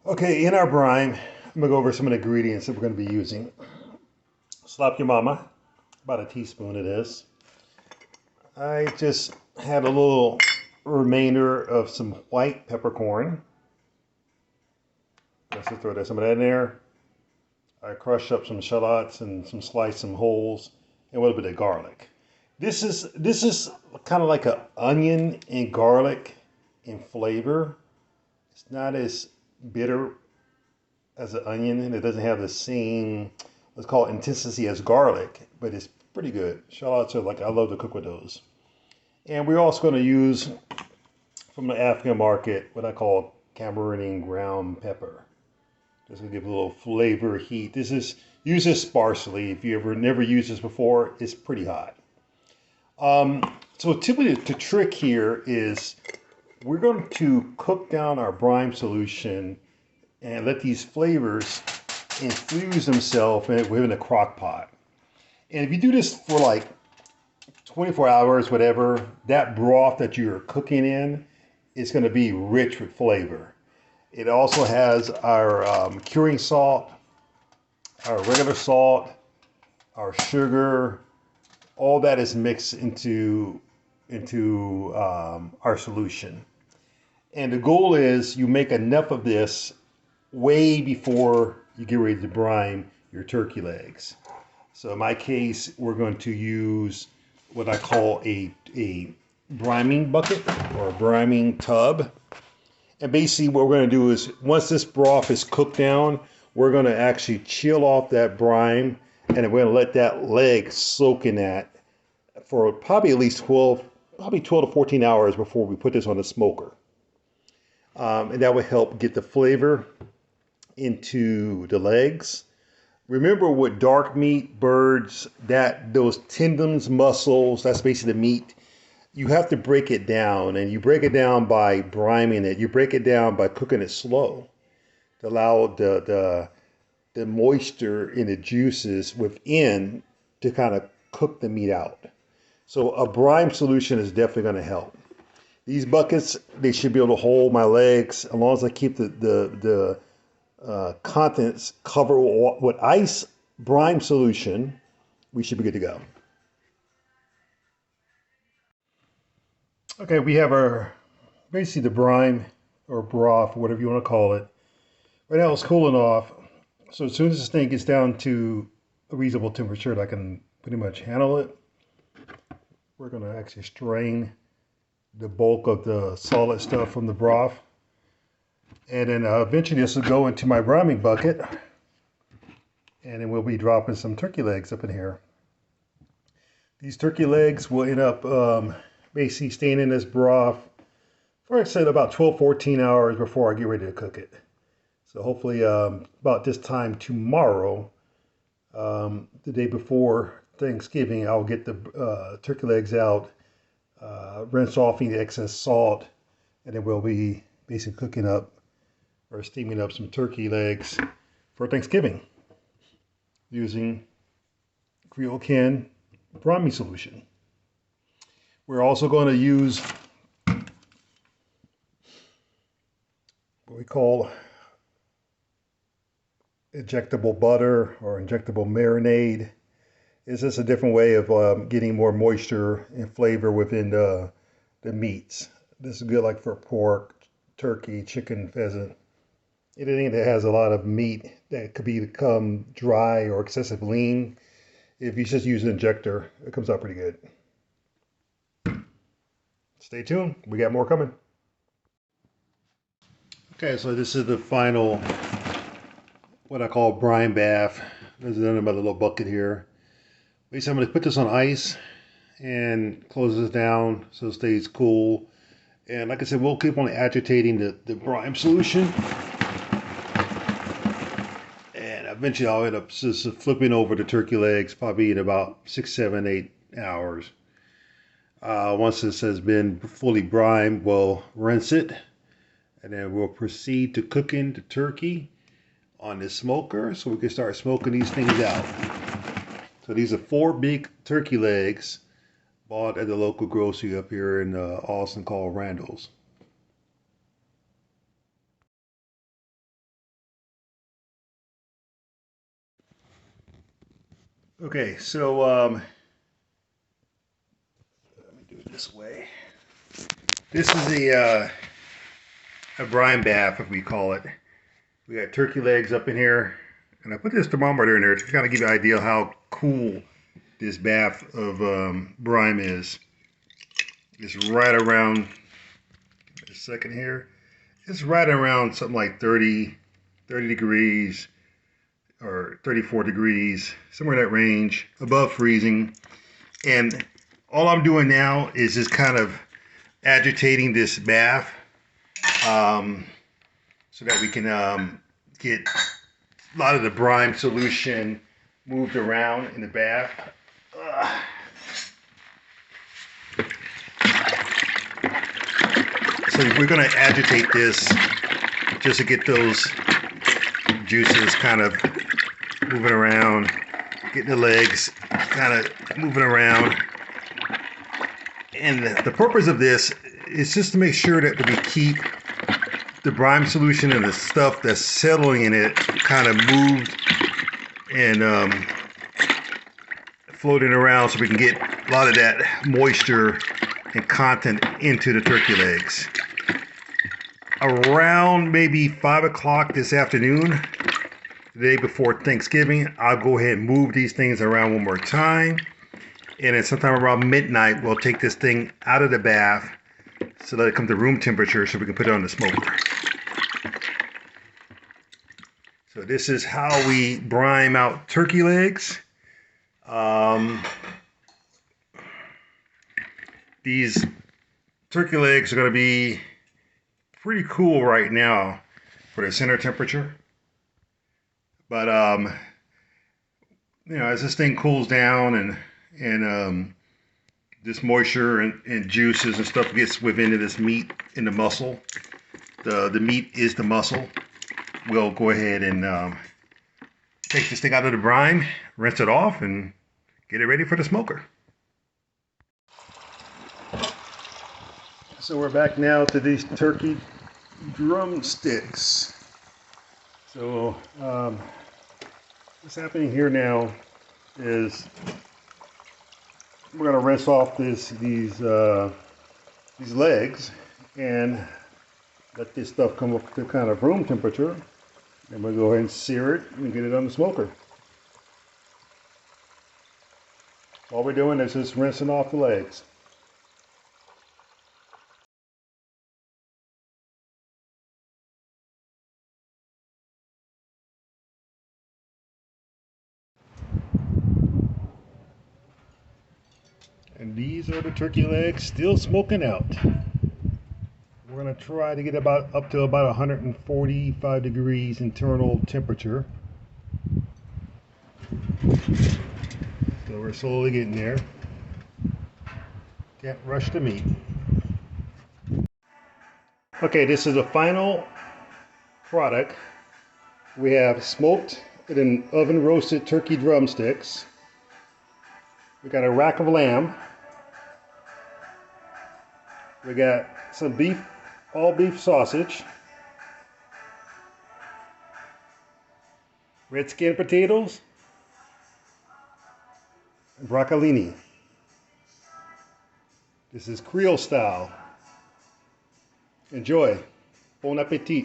Okay, in our brine, I'm gonna go over some of the ingredients that we're gonna be using. Slap your mama, about a teaspoon of this. I just had a little remainder of some white peppercorn. Let's just throw some of that in there. I crushed up some shallots and sliced some holes and a little bit of garlic. This is kind of like an onion and garlic in flavor. It's not as bitter as an onion, and it doesn't have the same, let's call it, intensity as garlic, but it's pretty good. Shallots are like, I love to cook with those. And we're also going to use from the African market what I call cameroonian ground pepper. Just to give a little flavor, heat. Use this sparsely. If you ever never used this before, it's pretty hot. So typically the trick here is we're going to cook down our brine solution and let these flavors infuse themselves within a crock pot. And if you do this for like 24 hours, whatever, that broth that you're cooking in is going to be rich with flavor. It also has our curing salt, our regular salt, our sugar. All that is mixed into our solution. And the goal is you make enough of this way before you get ready to brine your turkey legs. So in my case, we're going to use what I call a brining bucket or a brining tub. And basically what we're going to do is once this broth is cooked down, we're going to actually chill off that brine, and we're going to let that leg soak in that for probably at least 12 to 14 hours before we put this on the smoker. And that will help get the flavor into the legs. Remember with dark meat birds, that those tendons, muscles, that's basically the meat. You have to break it down, and you break it down by brining it. You break it down by cooking it slow to allow the moisture in the juices within to kind of cook the meat out. So a brine solution is definitely going to help. These buckets, they should be able to hold my legs as long as I keep the contents covered with ice brine solution. We should be good to go. Okay, we have our basically the brine or broth, whatever you want to call it. Right now it's cooling off. So as soon as this thing gets down to a reasonable temperature that I can pretty much handle it, we're going to actually strain the bulk of the solid stuff from the broth. And then eventually this will go into my brining bucket. And then we'll be dropping some turkey legs up in here. These turkey legs will end up basically staying in this broth for, I said, about 12, 14 hours before I get ready to cook it. So hopefully about this time tomorrow, the day before Thanksgiving, I'll get the turkey legs out, rinse off any excess salt, and then we'll be basically cooking up or steaming up some turkey legs for Thanksgiving using Creole can brine solution. We're also going to use what we call injectable butter or injectable marinade. It's just a different way of getting more moisture and flavor within the meats. This is good like for pork, turkey, chicken, pheasant. Anything that has a lot of meat that could become dry or excessive lean. If you just use an injector, it comes out pretty good. Stay tuned. We got more coming. Okay, so this is the final, what I call brine bath. This is under my little bucket here. Basically, I'm going to put this on ice and close this down so it stays cool. And like I said, we'll keep on agitating the brine solution. And eventually I'll end up just flipping over the turkey legs probably in about 6, 7, 8 hours. Once this has been fully brined, we'll rinse it. And then we'll proceed to cooking the turkey on the smoker so we can start smoking these things out. So these are 4 big turkey legs bought at the local grocery up here in Austin called Randalls. Okay, so let me do it this way. This is a brine bath, if we call it. We got turkey legs up in here, and I put this thermometer in there to kind of give you an idea how cool this bath of brine is. It's right around, a second here, it's right around something like 30 degrees or 34 degrees, somewhere in that range, above freezing. And all I'm doing now is just kind of agitating this bath so that we can get a lot of the brine solution moved around in the bath. So we're going to agitate this just to get those juices kind of moving around, getting the legs kind of moving around. And the purpose of this is just to make sure that we keep the brine solution and the stuff that's settling in it kind of moved and floating around so we can get a lot of that moisture and content into the turkey legs. Around maybe 5 o'clock this afternoon, the day before Thanksgiving, I'll go ahead and move these things around one more time. And then sometime around midnight, we'll take this thing out of the bath so let it come to room temperature so we can put it on the smoker. So this is how we brine out turkey legs. These turkey legs are going to be pretty cool right now for the center temperature. But you know, as this thing cools down and this moisture and juices and stuff gets within this meat in the muscle, the meat is the muscle. We'll go ahead and take this thing out of the brine, rinse it off, and get it ready for the smoker. So we're back now to these turkey drumsticks. So what's happening here now is we're going to rinse off these legs and let this stuff come up to kind of room temperature. And we'll go ahead and sear it and get it on the smoker. All we're doing is just rinsing off the legs. And these are the turkey legs still smoking out. We're going to try to get up to about 145 degrees internal temperature. So we're slowly getting there. Can't rush the meat. Okay, this is the final product. We have smoked and then oven roasted turkey drumsticks. We got a rack of lamb. We got some beef, all beef sausage. Red skin potatoes. And brocolini. This is Creole style. Enjoy. Bon appetit.